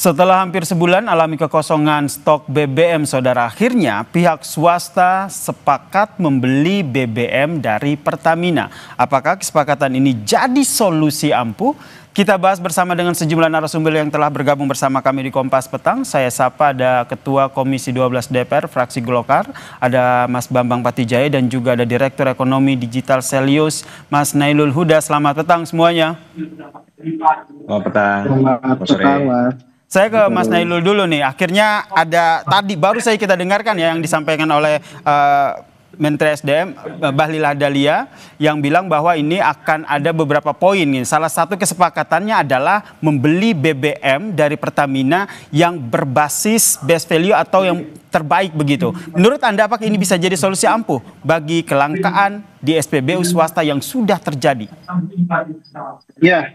Setelah hampir sebulan alami kekosongan stok BBM, saudara, akhirnya pihak swasta sepakat membeli BBM dari Pertamina. Apakah kesepakatan ini jadi solusi ampuh? Kita bahas bersama dengan sejumlah narasumber yang telah bergabung bersama kami di Kompas Petang. Saya sapa ada Ketua Komisi 12 DPR Fraksi Golkar, ada Mas Bambang Patijaya, dan juga ada Direktur Ekonomi Digital Selyus, Mas Nailul Huda. Selamat petang semuanya. Selamat petang. Selamat petang, Mas. Saya ke Mas Nailul dulu nih. Akhirnya ada tadi baru saya kita dengarkan ya yang disampaikan oleh Menteri SDM Bahlil Lahadalia yang bilang bahwa ini akan ada beberapa poin. Salah satu kesepakatannya adalah membeli BBM dari Pertamina yang berbasis best value atau yang terbaik begitu. Menurut Anda apakah ini bisa jadi solusi ampuh bagi kelangkaan di SPBU swasta yang sudah terjadi? Ya,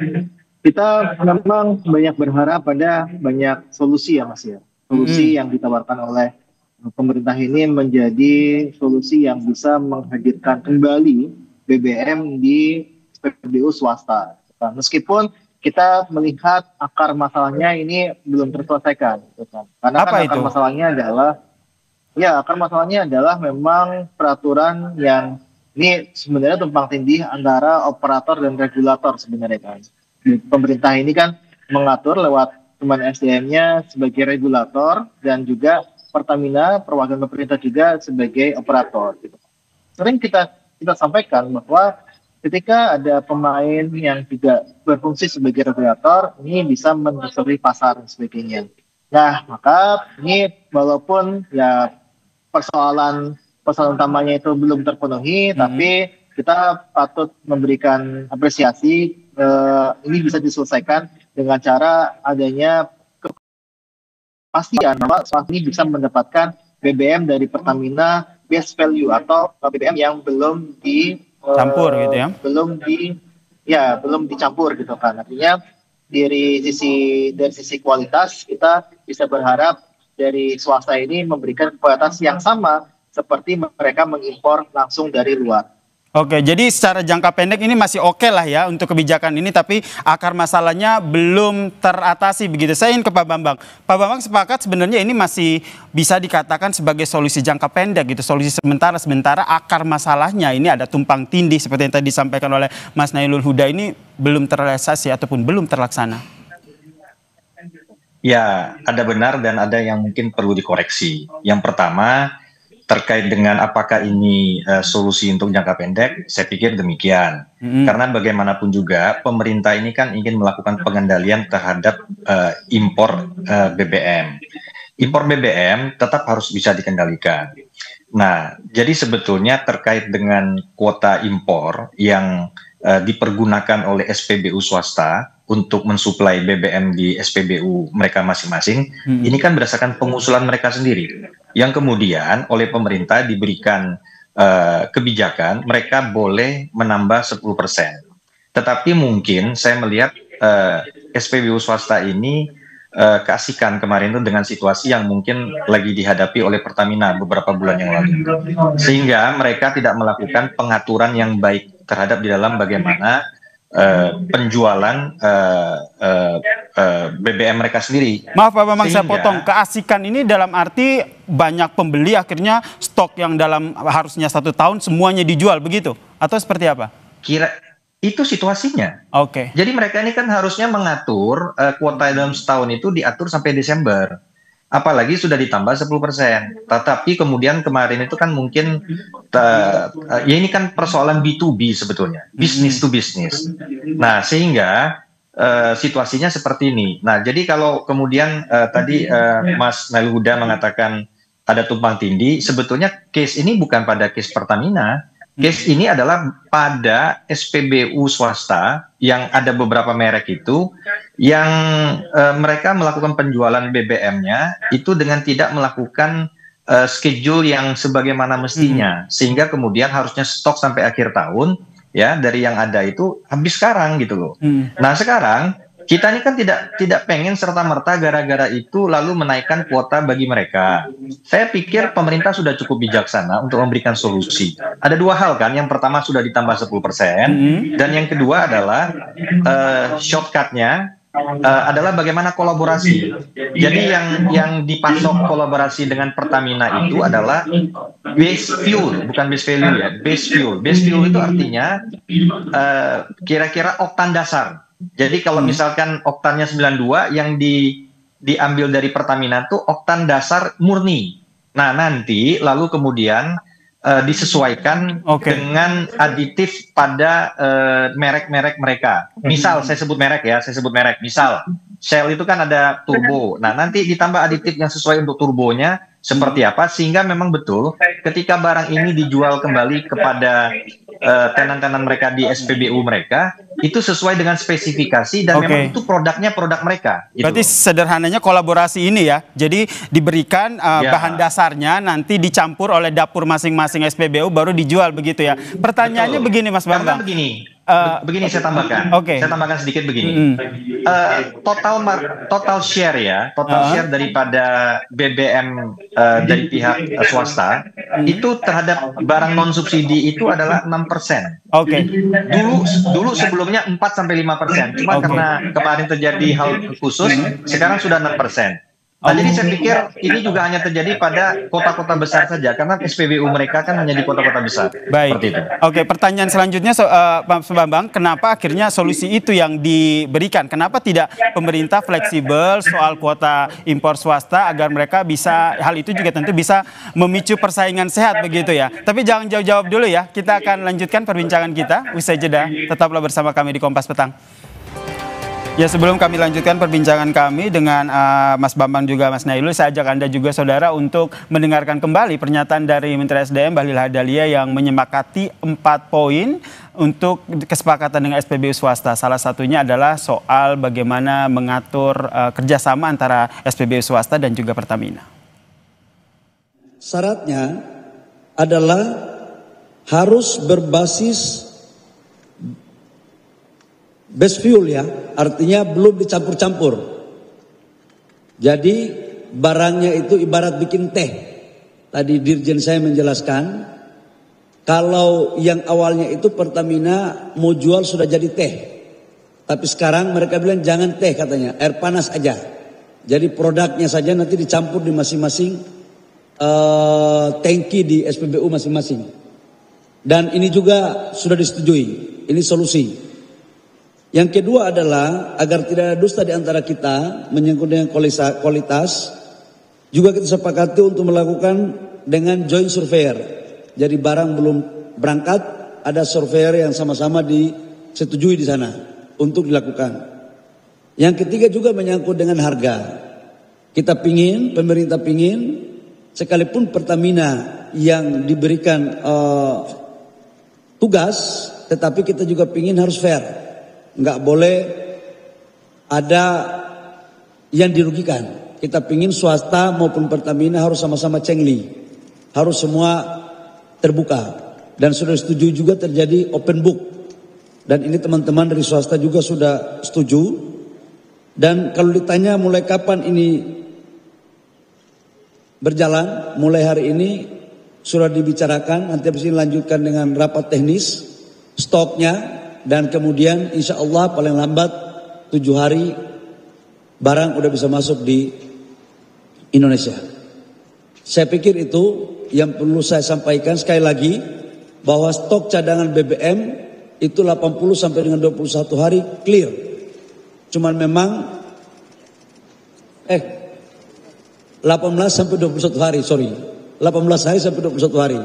kita memang banyak berharap pada banyak solusi ya Mas ya. Solusi yang ditawarkan oleh pemerintah ini menjadi solusi yang bisa menghadirkan kembali BBM di SPBU swasta. Meskipun kita melihat akar masalahnya ini belum terselesaikan. Karena kan akar masalahnya adalah memang peraturan yang ini sebenarnya tumpang tindih antara operator dan regulator sebenarnya kan. Pemerintah ini kan mengatur lewat Kementerian SDM-nya sebagai regulator dan juga Pertamina perwakilan pemerintah juga sebagai operator. Gitu. Sering kita sampaikan bahwa ketika ada pemain yang juga berfungsi sebagai regulator, ini bisa mendistorsi pasar dan sebagainya. Nah, maka ini walaupun ya persoalan utamanya itu belum terpenuhi, tapi kita patut memberikan apresiasi. Ini bisa diselesaikan dengan cara adanya kepastian bahwa swasta ini bisa mendapatkan BBM dari Pertamina best value atau BBM yang belum dicampur gitu ya. Belum dicampur gitu kan. Artinya dari sisi kualitas kita bisa berharap dari swasta ini memberikan kualitas yang sama seperti mereka mengimpor langsung dari luar. Oke, jadi secara jangka pendek ini masih oke lah ya untuk kebijakan ini, tapi akar masalahnya belum teratasi begitu. Saya ingin ke Pak Bambang. Pak Bambang sepakat sebenarnya ini masih bisa dikatakan sebagai solusi jangka pendek gitu, solusi sementara akar masalahnya ini ada tumpang tindih seperti yang tadi disampaikan oleh Mas Nailul Huda ini belum terrealisasi ataupun belum terlaksana. Ya, ada benar dan ada yang mungkin perlu dikoreksi. Yang pertama, terkait dengan apakah ini solusi untuk jangka pendek, saya pikir demikian. Karena bagaimanapun juga pemerintah ini kan ingin melakukan pengendalian terhadap impor BBM. Impor BBM tetap harus bisa dikendalikan. Nah, jadi sebetulnya terkait dengan kuota impor yang dipergunakan oleh SPBU swasta untuk mensuplai BBM di SPBU mereka masing-masing, ini kan berdasarkan pengusulan mereka sendiri. Yang kemudian oleh pemerintah diberikan kebijakan, mereka boleh menambah 10%. Tetapi mungkin saya melihat SPBU swasta ini keasikan kemarin itu dengan situasi yang mungkin lagi dihadapi oleh Pertamina beberapa bulan yang lalu. Sehingga mereka tidak melakukan pengaturan yang baik terhadap di dalam bagaimana penjualan BBM mereka sendiri. Maaf Pak Bambang, saya potong. Keasikan ini dalam arti banyak pembeli akhirnya stok yang dalam harusnya 1 tahun semuanya dijual begitu? Atau seperti apa? Itu situasinya. Oke. Jadi mereka ini kan harusnya mengatur kuota dalam setahun itu diatur sampai Desember. Apalagi sudah ditambah 10%. Tetapi kemudian kemarin itu kan mungkin ya ini kan persoalan B2B sebetulnya, business to business. Nah, sehingga situasinya seperti ini. Nah, jadi kalau kemudian tadi Mas Nailul Huda mengatakan ada tumpang tindih, sebetulnya case ini bukan pada case Pertamina. Case ini adalah pada SPBU swasta yang ada beberapa merek itu yang mereka melakukan penjualan BBM-nya itu dengan tidak melakukan schedule yang sebagaimana mestinya, sehingga kemudian harusnya stok sampai akhir tahun ya dari yang ada itu habis sekarang gitu loh. Nah, sekarang kita ini kan tidak pengen serta-merta gara-gara itu lalu menaikkan kuota bagi mereka. Saya pikir pemerintah sudah cukup bijaksana untuk memberikan solusi. Ada 2 hal kan, yang pertama sudah ditambah 10%, dan yang kedua adalah shortcutnya adalah bagaimana kolaborasi. Jadi yang dipasok kolaborasi dengan Pertamina itu adalah base fuel, bukan base value ya, base fuel. Base fuel itu artinya kira-kira oktan dasar. Jadi kalau misalkan oktannya 92, yang diambil dari Pertamina itu oktan dasar murni. Nah, nanti lalu kemudian disesuaikan dengan aditif pada merek-merek mereka. Misal saya sebut merek ya, Misal Shell itu kan ada turbo. Nah, nanti ditambah aditif yang sesuai untuk turbonya seperti apa, sehingga memang betul ketika barang ini dijual kembali kepada tenan-tenan mereka di SPBU mereka, itu sesuai dengan spesifikasi dan memang itu produknya produk mereka. Gitu. Berarti sederhananya kolaborasi ini ya, jadi diberikan bahan dasarnya, nanti dicampur oleh dapur masing-masing SPBU baru dijual begitu ya. Pertanyaannya begini Mas Bambang. Karena begini saya tambahkan. Saya tambahkan sedikit begini. Total share ya, share daripada BBM dari pihak swasta itu terhadap barang non subsidi itu adalah 6%. Dulu sebelumnya 4-5%. Cuma karena kemarin terjadi hal khusus, sekarang sudah 6%. Nah, jadi saya pikir ini juga hanya terjadi pada kota-kota besar saja, karena SPBU mereka kan hanya di kota-kota besar. Baik. Seperti itu. Pertanyaan selanjutnya, Pak Bambang, kenapa akhirnya solusi itu yang diberikan? Kenapa tidak pemerintah fleksibel soal kuota impor swasta agar mereka bisa, hal itu juga tentu bisa memicu persaingan sehat begitu ya. Tapi jangan jauh-jauh dulu ya, kita akan lanjutkan perbincangan kita usai jeda. Tetaplah bersama kami di Kompas Petang. Ya, sebelum kami lanjutkan perbincangan kami dengan Mas Bambang juga Mas Nailul, saya ajak Anda juga saudara untuk mendengarkan kembali pernyataan dari Menteri SDM Bahlil Lahadalia yang menyepakati 4 poin untuk kesepakatan dengan SPBU swasta. Salah satunya adalah soal bagaimana mengatur kerjasama antara SPBU swasta dan juga Pertamina. Syaratnya adalah harus berbasis base fuel ya, artinya belum dicampur-campur. Jadi barangnya itu ibarat bikin teh. Tadi Dirjen saya menjelaskan, kalau yang awalnya itu Pertamina mau jual sudah jadi teh. Tapi sekarang mereka bilang jangan teh katanya, air panas aja. Jadi produknya saja nanti dicampur di masing-masing tangki di SPBU masing-masing. Dan ini juga sudah disetujui, ini solusi. Yang kedua adalah agar tidak ada dusta di antara kita menyangkut dengan kualitas, juga kita sepakati untuk melakukan dengan joint surveyor. Jadi barang belum berangkat, ada surveyor yang sama-sama disetujui di sana untuk dilakukan. Yang ketiga juga menyangkut dengan harga. Pemerintah pingin, sekalipun Pertamina yang diberikan tugas, tetapi kita juga pingin harus fair. Nggak boleh ada yang dirugikan. Kita pingin swasta maupun Pertamina harus sama-sama cengli. Harus semua terbuka. Dan sudah setuju juga terjadi open book. Dan ini teman-teman dari swasta juga sudah setuju. Dan kalau ditanya mulai kapan ini berjalan, mulai hari ini sudah dibicarakan. Nanti habis ini lanjutkan dengan rapat teknis, stoknya. Dan kemudian insya Allah paling lambat 7 hari barang udah bisa masuk di Indonesia. Saya pikir itu yang perlu saya sampaikan sekali lagi, bahwa stok cadangan BBM itu 80 sampai dengan 21 hari clear. Cuman memang 18 sampai 21 hari, 18 hari sampai 21 hari.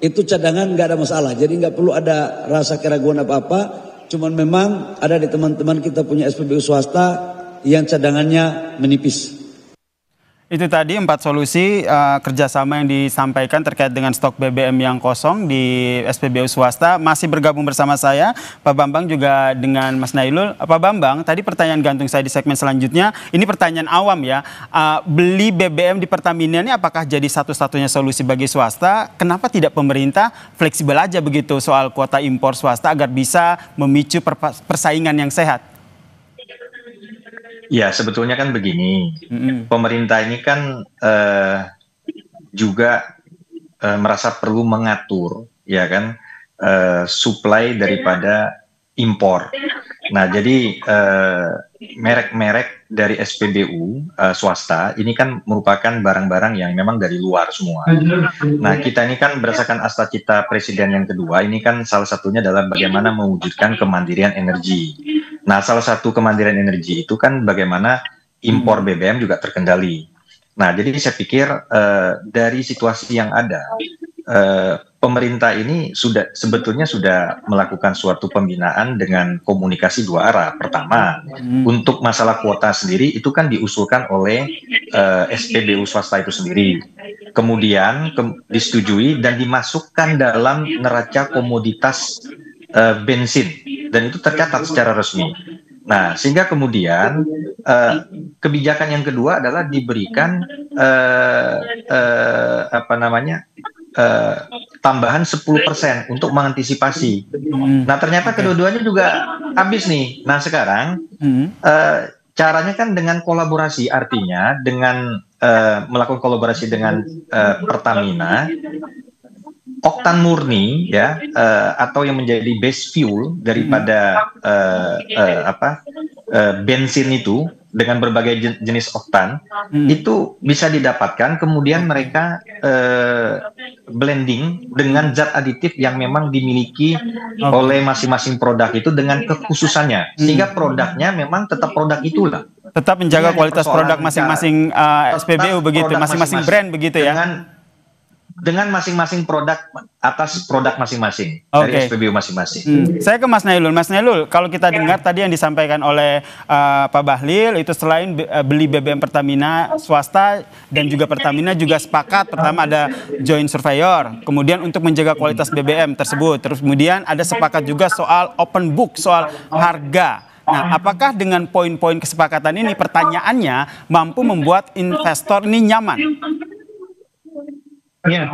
Itu cadangan nggak ada masalah, jadi nggak perlu ada rasa keraguan apa-apa. Cuman memang ada di teman-teman kita punya SPBU swasta yang cadangannya menipis. Itu tadi 4 solusi kerjasama yang disampaikan terkait dengan stok BBM yang kosong di SPBU swasta. Masih bergabung bersama saya Pak Bambang juga dengan Mas Nailul. Pak Bambang, tadi pertanyaan gantung saya di segmen selanjutnya, ini pertanyaan awam ya. Beli BBM di Pertamina ini apakah jadi satu-satunya solusi bagi swasta? Kenapa tidak pemerintah fleksibel aja begitu soal kuota impor swasta agar bisa memicu persaingan yang sehat? Ya, sebetulnya kan begini, pemerintah ini kan juga merasa perlu mengatur, ya kan, supply daripada impor. Nah, jadi merek-merek dari SPBU swasta ini kan merupakan barang-barang yang memang dari luar semua. Nah, kita ini kan berdasarkan Asta Cita Presiden yang kedua, ini kan salah satunya adalah bagaimana mewujudkan kemandirian energi. Nah, salah satu kemandirian energi itu kan bagaimana impor BBM juga terkendali. Nah, jadi saya pikir dari situasi yang ada, pemerintah ini sebetulnya sudah melakukan suatu pembinaan dengan komunikasi dua arah. Pertama, untuk masalah kuota sendiri itu kan diusulkan oleh SPBU swasta itu sendiri. Kemudian disetujui dan dimasukkan dalam neraca komoditas bensin dan itu tercatat secara resmi. Nah, sehingga kemudian kebijakan yang kedua adalah diberikan tambahan 10% untuk mengantisipasi. Nah, ternyata kedua-duanya juga habis nih. Nah, sekarang caranya kan dengan kolaborasi, artinya dengan melakukan kolaborasi dengan Pertamina, oktan murni ya, atau yang menjadi base fuel daripada bensin itu dengan berbagai jenis oktan itu bisa didapatkan, kemudian mereka blending dengan zat aditif yang memang dimiliki oleh masing-masing produk itu dengan kekhususannya, sehingga produknya memang tetap produk itulah. Tetap menjaga kualitas produk masing-masing SPBU begitu, masing-masing brand begitu ya. Dengan masing-masing produk atas produk masing-masing dari SPBU masing-masing. Saya ke Mas Nailul. Mas Nailul, kalau kita dengar tadi yang disampaikan oleh Pak Bahlil itu selain beli BBM Pertamina swasta dan juga Pertamina juga sepakat pertama ada joint surveyor, kemudian untuk menjaga kualitas BBM tersebut. Terus kemudian ada sepakat juga soal open book, soal harga. Nah, apakah dengan poin-poin kesepakatan ini pertanyaannya mampu membuat investor ini nyaman? Ya,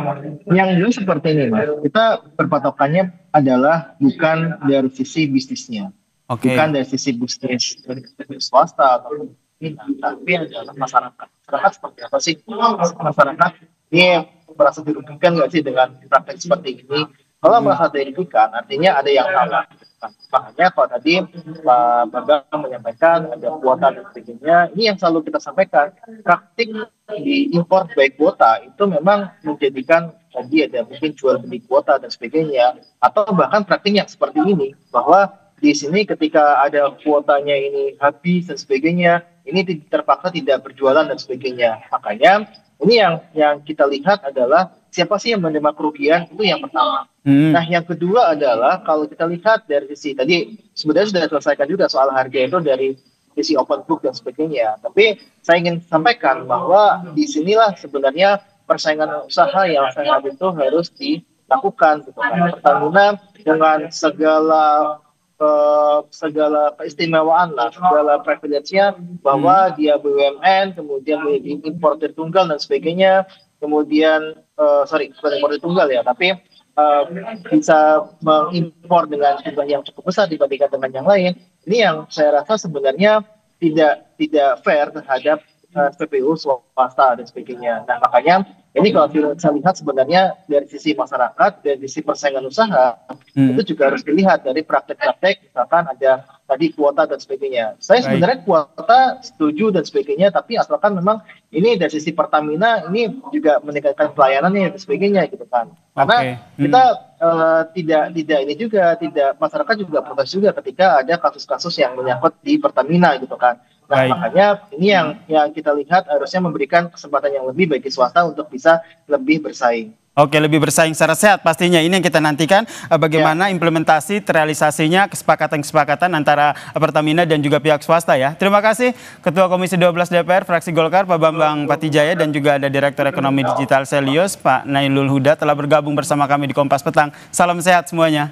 yang dulu seperti ini, Mas. Kita berpatokannya adalah bukan dari sisi bisnisnya, bukan dari sisi bisnis swasta atau tapi adalah masyarakat. Masyarakat seperti apa sih? Masyarakat ini merasa dirugikan nggak sih dengan praktek seperti ini? Kalau merasa dirugikan, artinya ada yang salah. Makanya kalau tadi Pak Bambang menyampaikan ada kuota dan sebagainya, ini yang selalu kita sampaikan, praktik di impor baik kuota itu memang menjadikan tadi ada mungkin jual beli kuota dan sebagainya, atau bahkan praktik yang seperti ini, bahwa di sini ketika ada kuotanya ini habis dan sebagainya, ini terpaksa tidak berjualan dan sebagainya. Makanya ini yang kita lihat adalah siapa sih yang menerima kerugian, itu yang pertama. Nah, yang kedua adalah kalau kita lihat dari sisi tadi sebenarnya sudah selesaikan juga soal harga itu dari sisi open book dan sebagainya. Tapi saya ingin sampaikan bahwa di sinilah sebenarnya persaingan usaha yang sangat itu harus dilakukan. Gitu kan. Pertamina dengan segala keistimewaan lah, segala privilege-nya bahwa dia BUMN, kemudian menjadi importer tunggal dan sebagainya, kemudian bukan importer tunggal ya, tapi bisa mengimpor dengan jumlah yang cukup besar dibandingkan dengan yang lain. Ini yang saya rasa sebenarnya tidak fair terhadap SPBU swasta dan sebagainya. Nah, makanya ini kalau saya lihat sebenarnya dari sisi masyarakat, dari sisi persaingan usaha, itu juga harus dilihat dari praktek-praktek, misalkan ada tadi kuota dan sebagainya. Saya sebenarnya kuota setuju dan sebagainya, tapi asalkan memang ini dari sisi Pertamina ini juga meningkatkan pelayanannya dan sebagainya gitu kan. Karena kita tidak ini juga, tidak masyarakat juga protes juga ketika ada kasus-kasus yang menyangkut di Pertamina gitu kan. Nah, makanya ini yang kita lihat harusnya memberikan kesempatan yang lebih bagi swasta untuk bisa lebih bersaing. Oke, lebih bersaing secara sehat pastinya. Ini yang kita nantikan bagaimana implementasi, terrealisasinya, kesepakatan-kesepakatan antara Pertamina dan juga pihak swasta ya. Terima kasih Ketua Komisi 12 DPR Fraksi Golkar Pak Bambang Patijaya dan juga ada Direktur Ekonomi Digital Selyos Pak Nailul Huda telah bergabung bersama kami di Kompas Petang. Salam sehat semuanya.